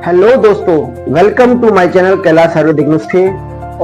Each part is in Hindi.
हेलो दोस्तों, welcome to my channel Kailash Ayurvedic नुस्खे।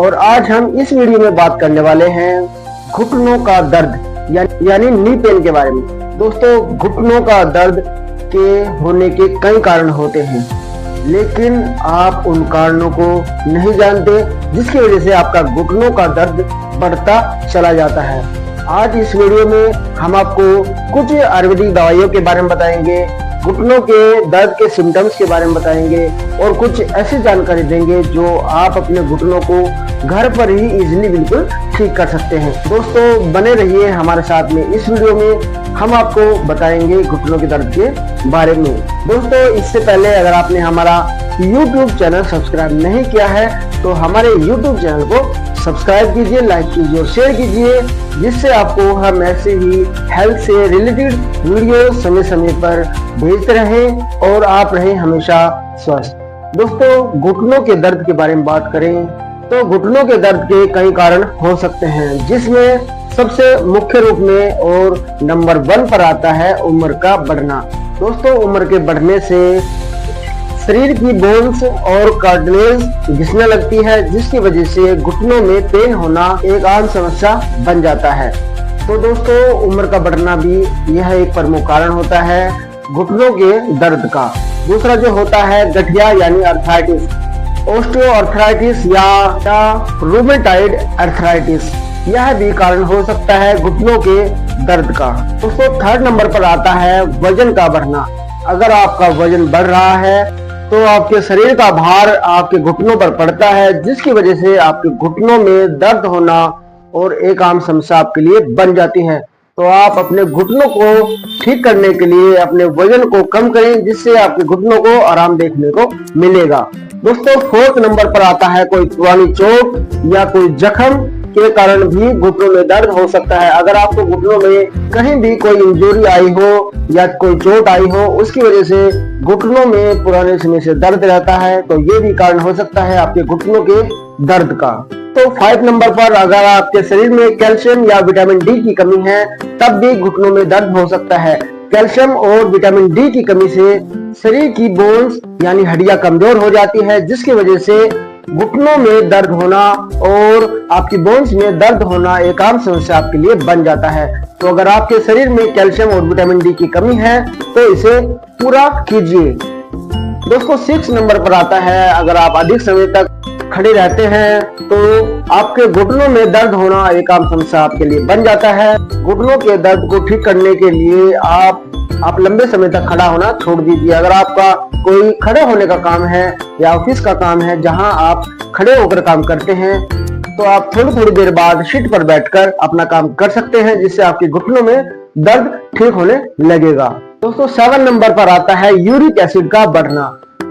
और आज हम इस वीडियो में बात करने वाले हैं घुटनों का दर्द यानी नी पेन के बारे में। दोस्तों, घुटनों का दर्द के होने के कई कारण होते हैं, लेकिन आप उन कारणों को नहीं जानते जिसकी वजह से आपका घुटनों का दर्द बढ़ता चला जाता है। आज इस वीडियो में हम आपको कुछ आयुर्वेदिक दवाइयों के बारे में बताएंगे, घुटनों के दर्द के सिम्टम्स के बारे में बताएंगे और कुछ ऐसी जानकारी देंगे जो आप अपने घुटनों को घर पर ही इजीली बिल्कुल ठीक कर सकते हैं। दोस्तों, बने रहिए हमारे साथ में। इस वीडियो में हम आपको बताएंगे घुटनों के दर्द के बारे में। दोस्तों, इससे पहले अगर आपने हमारा YouTube चैनल सब्सक्राइब नहीं किया है तो हमारे YouTube चैनल को सब्सक्राइब कीजिए, लाइक कीजिए और शेयर कीजिए, जिससे आपको हम ऐसे ही हेल्थ से रिलेटेड वीडियो समय समय पर भेजते रहें और आप रहें हमेशा स्वस्थ। दोस्तों, घुटनों के दर्द के बारे में बात करें तो घुटनों के दर्द के कई कारण हो सकते हैं, जिसमें सबसे मुख्य रूप में और नंबर 1 पर आता है उम्र का बढ़ना। दोस्तों, उम्र के बढ़ने से शरीर की बोन्स और कार्टिलेज घिसने लगती है, जिसकी वजह से घुटनों में पेन होना एक आम समस्या बन जाता है। तो दोस्तों, उम्र का बढ़ना भी यह एक प्रमुख कारण होता है घुटनों के दर्द का। दूसरा जो होता है गठिया यानी अर्थराइटिस, ऑस्टियोआर्थराइटिस या रूमेटाइड अर्थराइटिस, यह भी कारण हो सकता है घुटनों के दर्द का। दोस्तों, 3rd नंबर पर आता है वजन का बढ़ना। अगर आपका वजन बढ़ रहा है तो आपके शरीर का भार आपके घुटनों पर पड़ता है, जिसकी वजह से आपके घुटनों में दर्द होना और एक आम समस्या आपके लिए बन जाती है। तो आप अपने घुटनों को ठीक करने के लिए अपने वजन को कम करें, जिससे आपके घुटनों को आराम देखने को मिलेगा। दोस्तों, 4th नंबर पर आता है कोई पुरानी चोट या कोई जख्म के कारण भी घुटनों में दर्द हो सकता है। अगर आपको घुटनों में कहीं भी कोई इंजरी आई हो या कोई चोट आई हो, उसकी वजह से घुटनों में पुराने समय से दर्द रहता है, तो ये भी कारण हो सकता है आपके घुटनों के दर्द का। तो 5 नंबर पर अगर आपके शरीर में कैल्शियम या विटामिन डी की कमी है, तब भी घुटनों में दर्द हो सकता है। कैल्शियम और विटामिन डी की कमी से शरीर की बोन्स यानी हड्डियां कमजोर हो जाती है, जिसकी वजह से घुटनों में दर्द होना और आपकी बोन्स में दर्द होना एक आम समस्या आपके लिए बन जाता है। तो अगर आपके शरीर में कैल्शियम और विटामिन डी की कमी है तो इसे पूरा कीजिए। दोस्तों, 6 नंबर पर आता है अगर आप अधिक समय तक खड़े रहते हैं तो आपके घुटनों में दर्द होना एक आम समस्या आपके लिए बन जाता है। घुटनों के दर्द को ठीक करने के लिए आप लंबे समय तक खड़ा होना छोड़ दीजिए। अगर आपका कोई खड़े होने का काम है या ऑफिस का काम है जहां आप खड़े होकर काम करते हैं, तो आप थोड़ी देर बाद सीट पर बैठकर अपना काम कर सकते हैं, जिससे आपके घुटनों में दर्द ठीक होने लगेगा। दोस्तों, 7 नंबर पर आता है यूरिक एसिड का बढ़ना।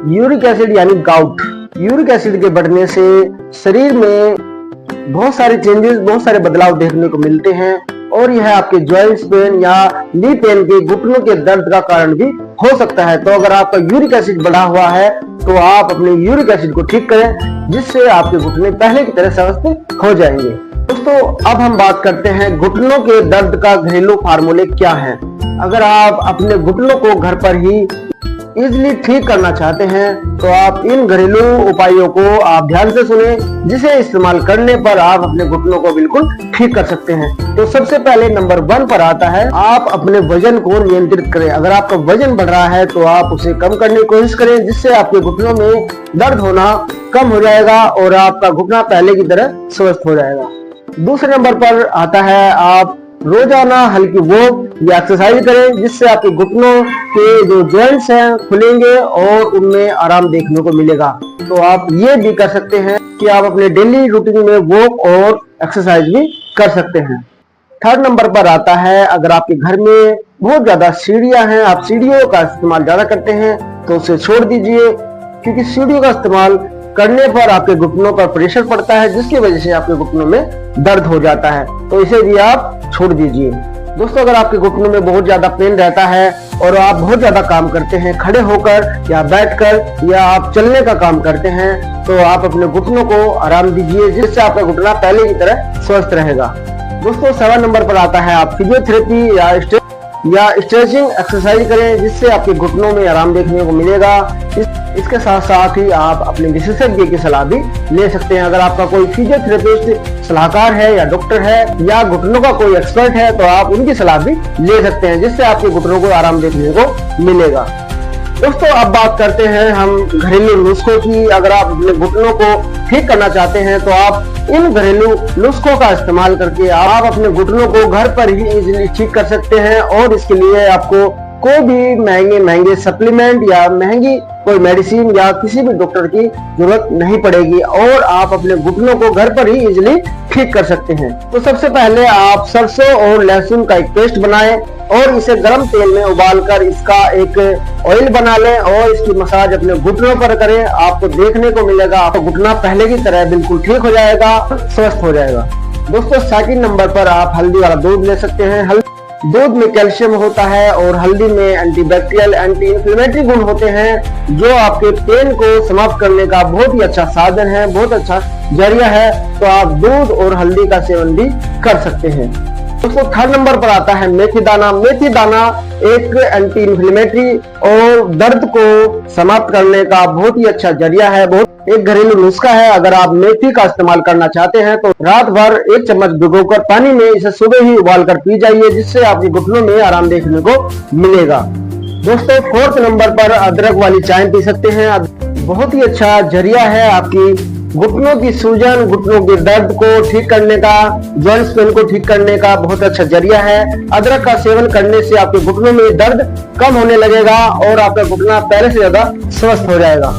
यूरिक एसिड यानी गाउट। यूरिक एसिड के बढ़ने से शरीर में बहुत सारे चेंजेस, बहुत सारे बदलाव देखने को मिलते हैं और यह आपके जॉइंट्स पेन या नी पेन के घुटनों के दर्द का कारण भी हो सकता है। तो अगर आपका यूरिक एसिड बढ़ा हुआ है तो आप अपने यूरिक एसिड को ठीक करें, जिससे आपके घुटने पहले की तरह स्वस्थ हो जाएंगे। दोस्तों, अब हम बात करते हैं घुटनों के दर्द का घरेलू फार्मूले क्या है। अगर आप अपने घुटनों को घर पर ही इजिली ठीक करना चाहते हैं तो आप इन घरेलू उपायों को आप ध्यान से सुने, जिसे इस्तेमाल करने पर आप अपने घुटनों को बिल्कुल ठीक कर सकते हैं। तो सबसे पहले नंबर 1 पर आता है आप अपने वजन को नियंत्रित करें। अगर आपका वजन बढ़ रहा है तो आप उसे कम करने की कोशिश करें, जिससे आपके घुटनों में दर्द होना कम हो जाएगा और आपका घुटना पहले की तरह स्वस्थ हो जाएगा। दूसरे नंबर पर आता है आप रोजाना हल्की वॉक या एक्सरसाइज करें, जिससे आपके घुटनों के जो जॉइंट्स हैं खुलेंगे और उनमें आराम देखने को मिलेगा। तो आप ये भी कर सकते हैं कि आप अपने डेली रूटीन में वॉक और एक्सरसाइज भी कर सकते हैं। 3rd नंबर पर आता है अगर आपके घर में बहुत ज्यादा सीढ़ियां हैं, आप सीढ़ियों का इस्तेमाल ज्यादा करते हैं, तो उसे छोड़ दीजिए, क्योंकि सीढ़ियों का इस्तेमाल करने पर आपके घुटनों पर प्रेशर पड़ता है, जिसकी वजह से आपके घुटनों में दर्द हो जाता है। तो इसे भी आप छोड़ दीजिए। दोस्तों, अगर आपके घुटनों में बहुत ज्यादा पेन रहता है और आप बहुत ज्यादा काम करते हैं खड़े होकर या बैठकर या आप चलने का काम करते हैं, तो आप अपने घुटनों को आराम दीजिए, जिससे आपका घुटना पहले की तरह स्वस्थ रहेगा। दोस्तों, 7 नंबर पर आता है आप फिजियोथेरेपी या या स्ट्रेचिंग एक्सरसाइज करें, जिससे आपके घुटनों में आराम देखने को मिलेगा। इसके साथ साथ ही आप अपने विशेषज्ञ की सलाह भी ले सकते हैं। अगर आपका कोई फिजियोथेरेपिस्ट सलाहकार है या डॉक्टर है या घुटनों का कोई एक्सपर्ट है तो आप उनकी सलाह भी ले सकते हैं, जिससे आपके घुटनों को आराम देखने को मिलेगा। दोस्तों अब बात करते हैं हम घरेलू नुस्खों की। अगर आप अपने घुटनों को ठीक करना चाहते हैं तो आप इन घरेलू नुस्खों का इस्तेमाल करके आप अपने घुटनों को घर पर ही इजीली ठीक कर सकते हैं। और इसके लिए आपको कोई भी महंगे सप्लीमेंट या महंगी कोई मेडिसिन या किसी भी डॉक्टर की जरूरत नहीं पड़ेगी और आप अपने घुटनों को घर पर ही इजीली ठीक कर सकते हैं। तो सबसे पहले आप सरसों और लहसुन का एक पेस्ट बनाएं और इसे गर्म तेल में उबालकर इसका एक ऑयल बना लें और इसकी मसाज अपने घुटनों पर करें। आपको देखने को मिलेगा आपका घुटना पहले की तरह बिल्कुल ठीक हो जाएगा, स्वस्थ हो जाएगा। दोस्तों सेकंड नंबर पर आप हल्दी वाला दूध ले सकते हैं। दूध में कैल्शियम होता है और हल्दी में एंटीबैक्टीरियल एंटी इंफ्लेमेटरी गुण होते हैं, जो आपके पेन को समाप्त करने का बहुत ही अच्छा साधन है, बहुत अच्छा जरिया है। तो आप दूध और हल्दी का सेवन भी कर सकते हैं। दोस्तों थर्ड नंबर पर आता है मेथी दाना। मेथी दाना एक एंटी इंफ्लेमेटरी और दर्द को समाप्त करने का बहुत ही अच्छा जरिया है, बहुत एक घरेलू नुस्खा है। अगर आप मेथी का इस्तेमाल करना चाहते हैं तो रात भर 1 चम्मच भिगोकर पानी में इसे सुबह ही उबालकर पी जाइए, जिससे आपके घुटनों में आराम देखने को मिलेगा। दोस्तों फोर्थ नंबर पर अदरक वाली चाय पी सकते हैं। बहुत ही अच्छा जरिया है आपकी घुटनों की सूजन, घुटनों के दर्द को ठीक करने का, जॉइंट्स पेन को ठीक करने का बहुत अच्छा जरिया है। अदरक का सेवन करने से आपके घुटनों में दर्द कम होने लगेगा और आपका घुटना पहले से ज्यादा स्वस्थ हो जाएगा।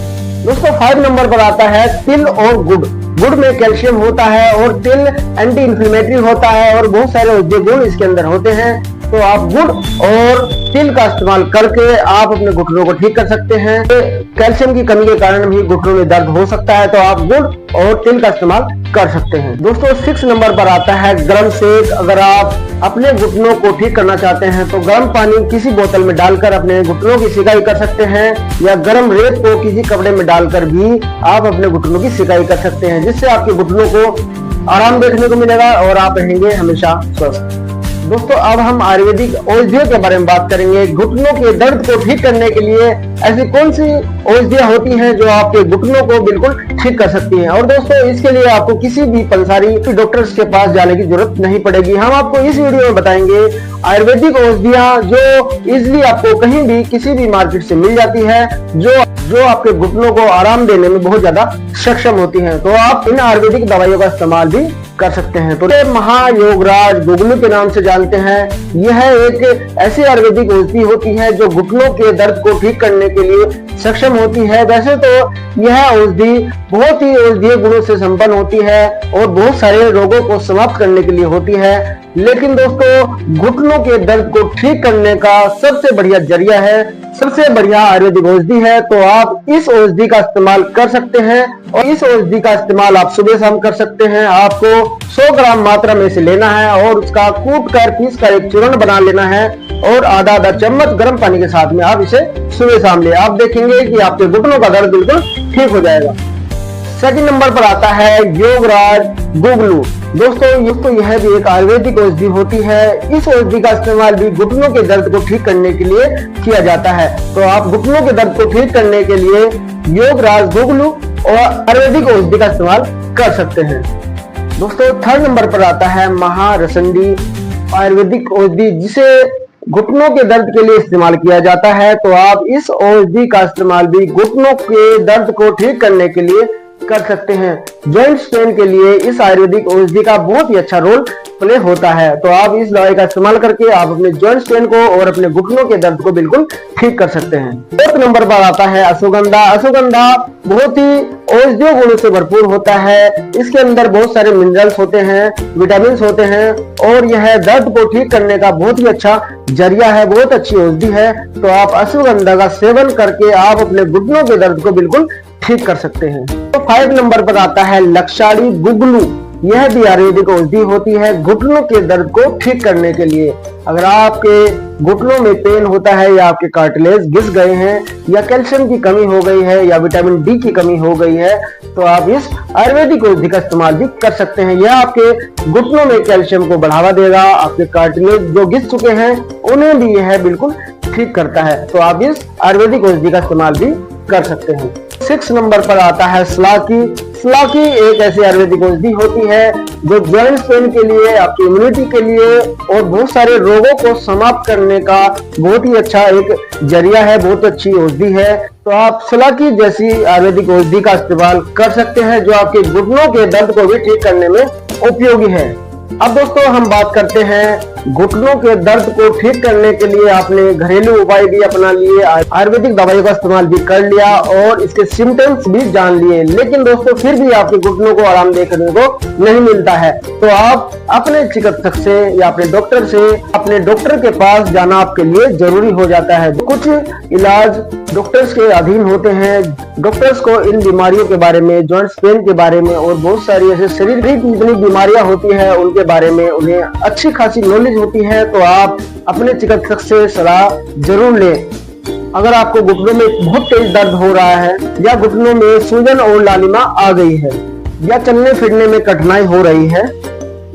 दोस्तों 5 नंबर पर आता है तिल और गुड़। गुड़ में कैल्शियम होता है और तिल एंटी इंफ्लेमेटरी होता है और बहुत सारे औषधीय गुण इसके अंदर होते हैं। तो आप गुड़ और तिल का इस्तेमाल करके आप अपने घुटनों को ठीक कर सकते हैं। कैल्शियम की कमी के कारण भी घुटनों में दर्द हो सकता है, तो आप गुड़ और तिल का इस्तेमाल कर सकते हैं। दोस्तों 6 नंबर पर आता है गर्म सेक। अगर आप अपने घुटनों को ठीक करना चाहते हैं तो गर्म पानी किसी बोतल में डालकर अपने घुटनों की सिकाई कर सकते हैं, या गर्म रेत को किसी कपड़े में डालकर भी आप अपने घुटनों की सिकाई कर सकते हैं, जिससे आपके घुटनों को आराम देखने को मिलेगा और आप रहेंगे हमेशा स्वस्थ। दोस्तों अब हम आयुर्वेदिक औषधियों के बारे में बात करेंगे। घुटनों के दर्द को ठीक करने के लिए ऐसी कौन सी औषधियां होती हैं जो आपके घुटनों को बिल्कुल ठीक कर सकती हैं। और दोस्तों इसके लिए आपको किसी भी पंसारी डॉक्टर्स के पास जाने की जरूरत नहीं पड़ेगी। हम आपको इस वीडियो में बताएंगे आयुर्वेदिक औषधियां जो इजिली आपको कहीं भी किसी भी मार्केट से मिल जाती है, जो आपके घुटनों को आराम देने में बहुत ज्यादा सक्षम होती हैं। तो आप इन आयुर्वेदिक दवाइयों का इस्तेमाल भी कर सकते हैं। तो महायोगराज गुगलू के नाम से जानते हैं। यह एक ऐसी आयुर्वेदिक औषधि होती है जो घुटनों के दर्द को ठीक करने के लिए सक्षम होती है। वैसे तो यह औषधि बहुत ही औषधीय गुणों से संपन्न होती है और बहुत सारे रोगों को समाप्त करने के लिए होती है, लेकिन दोस्तों घुटनों के दर्द को ठीक करने का सबसे बढ़िया जरिया है, सबसे बढ़िया आयुर्वेदिक औषधि है। तो आप इस औषधि का इस्तेमाल कर सकते हैं और इस औषधि का इस्तेमाल आप सुबह शाम कर सकते हैं। आपको 100 ग्राम मात्रा में से लेना है और उसका कूट कर पीस कर एक चूर्ण बना लेना है और आधा चम्मच गर्म पानी के साथ में आप इसे सुबह शाम ले, आप देखेंगे कि आपके घुटनों का दर्द बिल्कुल ठीक हो जाएगा। सेकंड नंबर पर आता है योगराज गुगलू। दोस्तों यह भी एक आयुर्वेदिक औषधि होती है। इस औषधि का इस्तेमाल भी घुटनों के दर्द को ठीक करने के लिए किया जाता है। तो आप घुटनों के दर्द को ठीक करने के लिए योगराज गुगलू और आयुर्वेदिक औषधि का इस्तेमाल कर सकते हैं। दोस्तों थर्ड नंबर पर आता है महारसंडी आयुर्वेदिक औषधि, जिसे घुटनों के दर्द के लिए इस्तेमाल किया जाता है। तो आप इस औषधि का इस्तेमाल भी घुटनों के दर्द को ठीक करने के लिए कर सकते हैं। जॉइंट्स पेन के लिए इस आयुर्वेदिक औषधि का बहुत ही अच्छा रोल प्ले होता है। तो आप इस दवाई का इस्तेमाल करके आप अपने जॉइंट्स पेन को और अपने घुटनों के दर्द को बिल्कुल ठीक कर सकते हैं। फोर्थ नंबर पर आता है अश्वगंधा। अश्वगंधा बहुत ही औषधीय गुणों से भरपूर होता है। इसके अंदर बहुत सारे मिनरल्स होते हैं, विटामिन होते हैं और यह दर्द को ठीक करने का बहुत ही अच्छा जरिया है, बहुत अच्छी औषधि है। तो आप अश्वगंधा का सेवन करके आप अपने घुटनों के दर्द को बिल्कुल ठीक कर सकते हैं। तो 5 नंबर पर आता है लक्षाणी गुगलू। यह भी आयुर्वेदिक औषधि होती है घुटनों के दर्द को ठीक करने के लिए। अगर आपके घुटनों में पेन होता है या आपके कार्टिलेज घिस गए हैं या कैल्शियम की कमी हो गई है या विटामिन डी की कमी हो गई है तो आप इस आयुर्वेदिक औषधि का इस्तेमाल भी कर सकते हैं। यह आपके घुटनों में कैल्शियम को बढ़ावा देगा, आपके कार्टिलेज जो घिस चुके हैं उन्हें भी यह बिल्कुल ठीक करता है। तो आप इस आयुर्वेदिक औषधि का इस्तेमाल भी कर सकते हैं। 6 नंबर पर आता है स्लाकी। स्लाकी एक ऐसी आयुर्वेदिक औषधि होती है जो जॉइंट पेन के लिए, आपकी इम्यूनिटी के लिए और बहुत सारे रोगों को समाप्त करने का बहुत ही अच्छा एक जरिया है, बहुत अच्छी औषधि है। तो आप स्लाकी जैसी आयुर्वेदिक औषधि का इस्तेमाल कर सकते हैं जो आपके घुटनों के दर्द को भी ठीक करने में उपयोगी है। अब दोस्तों हम बात करते हैं घुटनों के दर्द को ठीक करने के लिए आपने घरेलू उपाय भी अपना लिए, आयुर्वेदिक दवाइयों का इस्तेमाल भी कर लिया और इसके सिम्टम्स भी जान लिए, लेकिन दोस्तों फिर भी आपके घुटनों को आराम देखने को नहीं मिलता है तो आप अपने चिकित्सक से या अपने डॉक्टर के पास जाना आपके लिए जरूरी हो जाता है। कुछ इलाज डॉक्टर्स के अधीन होते हैं। डॉक्टर्स को इन बीमारियों के बारे में, जॉइंट पेन के बारे में और बहुत सारी ऐसे शरीर की जितनी बीमारियां होती है उनके बारे में उन्हें अच्छी खासी नॉलेज होती है। तो आप अपने चिकित्सक से सलाह जरूर लें। अगर आपको घुटनों में बहुत तेज दर्द हो रहा है या घुटनों में सूजन और लालिमा आ गई है या चलने फिरने में कठिनाई हो रही है,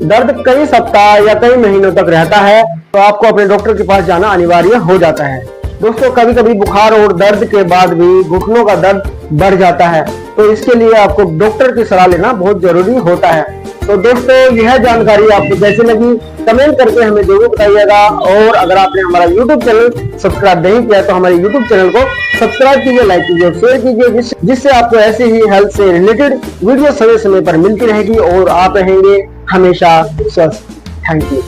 दर्द कई सप्ताह या कई महीनों तक रहता है तो आपको अपने डॉक्टर के पास जाना अनिवार्य हो जाता है। दोस्तों कभी कभी बुखार और दर्द के बाद भी घुटनों का दर्द बढ़ जाता है तो इसके लिए आपको डॉक्टर की सलाह लेना बहुत जरूरी होता है। तो दोस्तों यह जानकारी आपको कैसी लगी कमेंट करके हमें जरूर बताइएगा और अगर आपने हमारा YouTube चैनल सब्सक्राइब नहीं किया तो हमारे YouTube चैनल को सब्सक्राइब कीजिए, लाइक कीजिए, शेयर कीजिए जिससे आपको ऐसे ही हेल्थ से रिलेटेड वीडियो समय समय पर मिलती रहेगी और आप रहेंगे हमेशा स्वस्थ। Thank you.